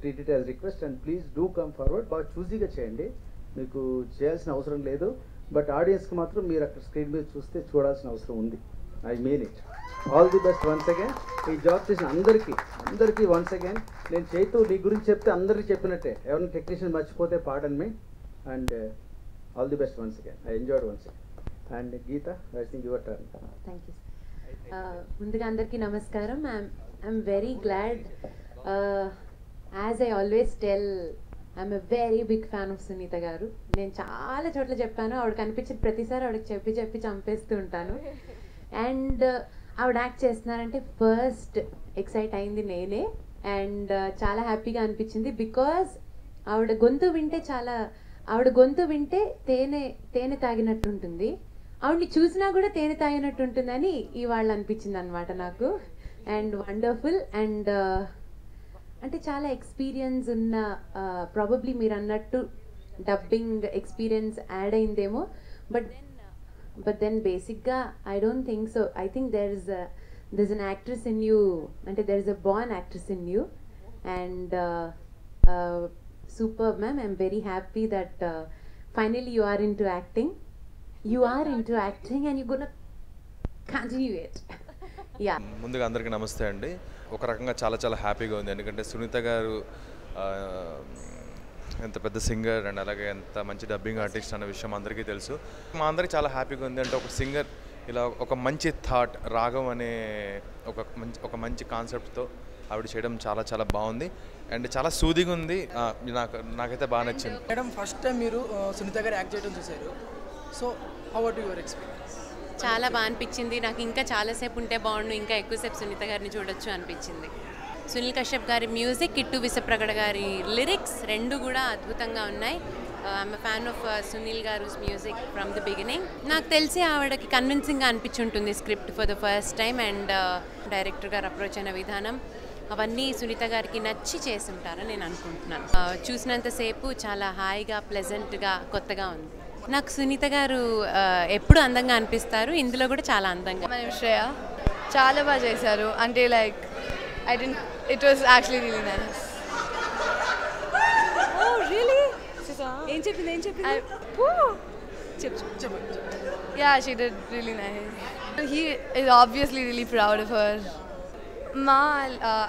Treat it as request and please do come forward. బాగా చూజీగా చేయండి, మీకు చేయాల్సిన అవసరం లేదు. బట్ ఆడియన్స్కి మాత్రం మీరు అక్కడ స్క్రీన్ మీద చూస్తే చూడాల్సిన అవసరం ఉంది. I mean it. All the best once again. ఈ జాబ్ చేసిన అందరికీ వన్స్ అగైన్. నేను చైతు నీ గురించి చెప్తే అందరికీ చెప్పినట్టే, ఎవరైనా టెక్నీషియన్ మర్చిపోతే pardon me. And all the best once again. I enjoyed once again. And Geetha, I think your turn. Thank you. ముందుగా అందరికీ నమస్కారం. I'm very glad. As I always tell, I'm a very big fan of Sunitha garu. నేను చాలా చోట్ల చెప్పాను, ఆవిడ కనిపించిన ప్రతిసారి ఆవిడకి చెప్పి చంపేస్తూ ఉంటాను. అండ్ ఆవిడ యాక్ట్ చేస్తున్నారంటే ఫస్ట్ ఎక్సైట్ అయింది నేనే. అండ్ చాలా హ్యాపీగా అనిపించింది, బికాజ్ ఆవిడ గొంతు వింటే తేనె తాగినట్టు ఉంటుంది, ఆవిడని చూసినా కూడా తేనె తాగినట్టు ఉంటుందని ఇవాళ అనిపించింది అనమాట నాకు. And wonderful. అండ్ అంటే చాలా ఎక్స్పీరియన్స్ ఉన్న, ప్రాబబ్లీ మీరు అన్నట్టు డబ్బింగ్ ఎక్స్పీరియన్స్ యాడ్ అయిందేమో. బట్ దెన్ బేసిక్గా I don't think so. I think there is an actress in you, అంటే there is a born actress in you. And super ma'am. I'm very happy that finally you are into acting. You are into acting and you're gonna continue it. Yeah. ముందుగా అందరికీ నమస్తే అండి. ఒక రకంగా చాలా హ్యాపీగా ఉంది, ఎందుకంటే సునీత గారు ఎంత పెద్ద సింగర్ అండ్ అలాగే ఎంత మంచి డబ్బింగ్ ఆర్టిస్ట్ అనే విషయం అందరికీ తెలుసు. మా అందరికీ చాలా హ్యాపీగా ఉంది. అంటే ఒక సింగర్ ఇలా ఒక మంచి థాట్, రాగం అనే ఒక మంచి కాన్సెప్ట్తో ఆవిడ చేయడం చాలా బాగుంది అండ్ చాలా సూదిగా ఉంది. నాకైతే బాగా నచ్చింది. మేడం, ఫస్ట్ టైం మీరు సునీత గారు యాక్ట్ చేయడం చూశారు. So how what your experience? చాలా బాగా అనిపించింది. నాకు ఇంకా చాలాసేపు ఉంటే బాగుండు, ఇంకా ఎక్కువసేపు సునీత గారిని చూడొచ్చు అనిపించింది. సునీల్ కశ్యప్ గారి మ్యూజిక్, కిట్టు విసప్రగడ గారి లిరిక్స్ రెండు కూడా అద్భుతంగా ఉన్నాయి. I'm a fan of Sunil garu music from the beginning. నాకు తెలిసి ఆవిడకి కన్విన్సింగ్గా అనిపించుంటుంది script for the first time. And director garu approach అయిన విధానం అవన్నీ సునీత గారికి నచ్చి చేసి ఉంటారని నేను అనుకుంటున్నాను. చూసినంతసేపు చాలా హాయిగా, ప్లెజెంట్గా, కొత్తగా ఉంది. నాకు సునీత గారు ఎప్పుడు అందంగా అనిపిస్తారు, ఇందులో కూడా చాలా అందంగా. మన శ్రేయ చాలా బాగా చేశారు. అంటే like it was actually really nice. Oh really? ఏం చెప్పింది? Yeah, she did really nice. He is obviously really proud of her. Ma,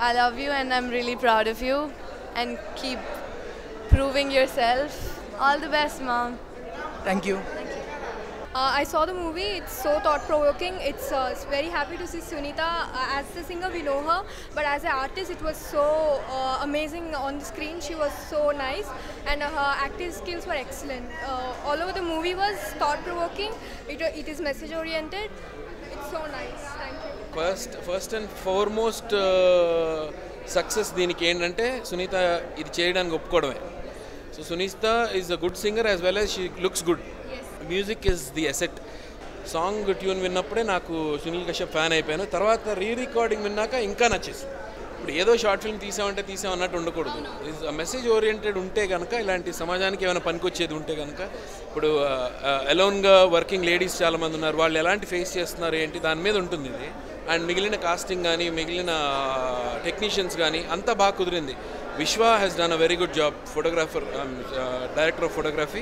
I love you and I'm really proud of you and keep proving yourself. All the best, Mom. Thank you. I saw the movie. It's so thought-provoking. It's very happy to see Sunita. As a singer, we know her, but as an artist, it was so amazing on the screen. She was so nice, and her acting skills were excellent. All over the movie was thought-provoking. It is message-oriented. It's so nice. Thank you. First and foremost success దీనికి ఏంటంటే సునీత ఇది చేయడానికి ఒప్పుకోవడమే. So Sunitha is a good singer as well as she looks good. Music is the asset. Song tune విన్నప్పుడే నాకు Sunil Kashyap fan అయిపోయాను. తర్వాత recording విన్నాక ఇంకా నచ్చేసి. ఇప్పుడు ఏదో షార్ట్ ఫిల్మ్ తీసామన్నట్టు ఉండకూడదు. మెసేజ్ ఓరియంటెడ్ ఉంటే కనుక, ఇలాంటి సమాజానికి ఏమైనా పనికొచ్చేది ఉంటే కనుక, ఇప్పుడు అలోన్గా వర్కింగ్ లేడీస్ చాలామంది ఉన్నారు, వాళ్ళు ఎలాంటి ఫేస్ చేస్తున్నారు ఏంటి దాని మీద ఉంటుంది ఇది. అండ్ మిగిలిన కాస్టింగ్ కానీ మిగిలిన టెక్నీషియన్స్ కానీ అంతా బాగా కుదిరింది. విశ్వ has done a very good job. Photographer, director of photography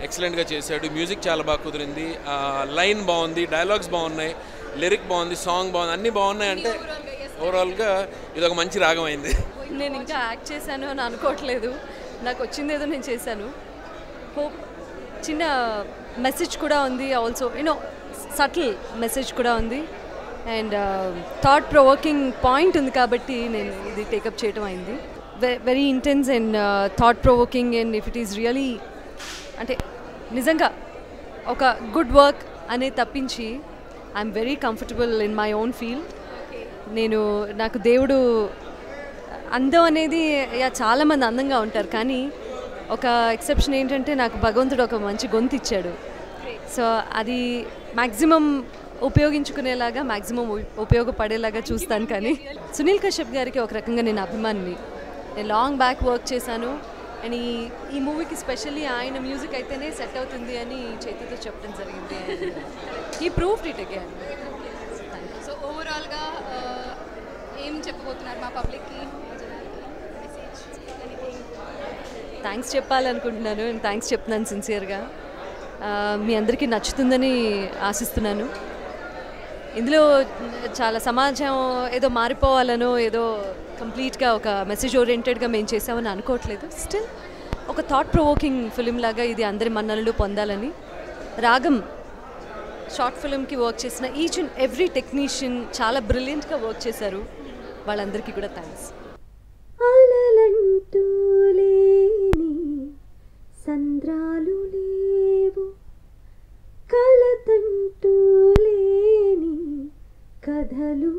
ఎక్సలెంట్గా చేశాడు. మ్యూజిక్ చాలా బాగా కుదిరింది. లైన్ బాగుంది, డైలాగ్స్ బాగున్నాయి, లిరిక్ బాగుంది, సాంగ్ బాగుంది, అన్నీ బాగున్నాయి. అంటే ఓవరాల్గా ఇది ఒక మంచి రాగం అయింది. నేను ఇంకా యాక్ట్ చేశాను అని అనుకోవట్లేదు. నాకు వచ్చింది ఏదో నేను చేశాను. హోప్ చిన్న మెసేజ్ కూడా ఉంది, ఆల్సో సటిల్ మెసేజ్ కూడా ఉంది. అండ్ థాట్ ప్రొవోకింగ్ పాయింట్ ఉంది కాబట్టి నేను ఇది టేకప్ చేయడం అయింది. Very intense and thought provoking. And if it is really అంటే నిజంగా ఒక గుడ్ వర్క్ అనే తప్పించి I'm very comfortable in my own field. నాకు దేవుడు అందం అనేది, చాలామంది అందంగా ఉంటారు, కానీ ఒక ఎక్సెప్షన్ ఏంటంటే నాకు భగవంతుడు ఒక మంచి గొంతు ఇచ్చాడు. సో అది మ్యాక్సిమం ఉపయోగించుకునేలాగా, మ్యాక్సిమం ఉపయోగపడేలాగా చూస్తాను. కానీ సునీల్ కశ్యప్ గారికి ఒక రకంగా నేను అభిమానిని. నేను లాంగ్ బ్యాక్ వర్క్ చేశాను. అండ్ ఈ మూవీకి స్పెషల్లీ ఆయన మ్యూజిక్ అయితేనే సెట్ అవుతుంది అని చేతితో చెప్పడం జరిగింది. He proved it again. So ఓవరాల్గా ఏం చెప్పబోతున్నారు మా పబ్లిక్కి? థ్యాంక్స్ చెప్పాలనుకుంటున్నాను. నేను థ్యాంక్స్ చెప్తున్నాను సిన్సియర్గా. మీ అందరికీ నచ్చుతుందని ఆశిస్తున్నాను. ఇందులో చాలా సమాజం ఏదో మారిపోవాలనో ఏదో కంప్లీట్గా ఒక మెసేజ్ ఓరియంటెడ్గా మేము చేసామని అనుకోవట్లేదు. స్టిల్ ఒక థాట్ ప్రొవోకింగ్ ఫిలిం లాగా ఇది అందరి మన్ననలు పొందాలని. రాగం షార్ట్ ఫిల్మ్కి వర్క్ చేసిన ఈచ్ అండ్ ఎవ్రీ టెక్నీషియన్ చాలా బ్రిలియంట్గా వర్క్ చేశారు. వాళ్ళందరికీ కూడా థ్యాంక్స్. అలలంటూ లేని సంద్రాలు లేవు, కలతంటూ లేని కథలు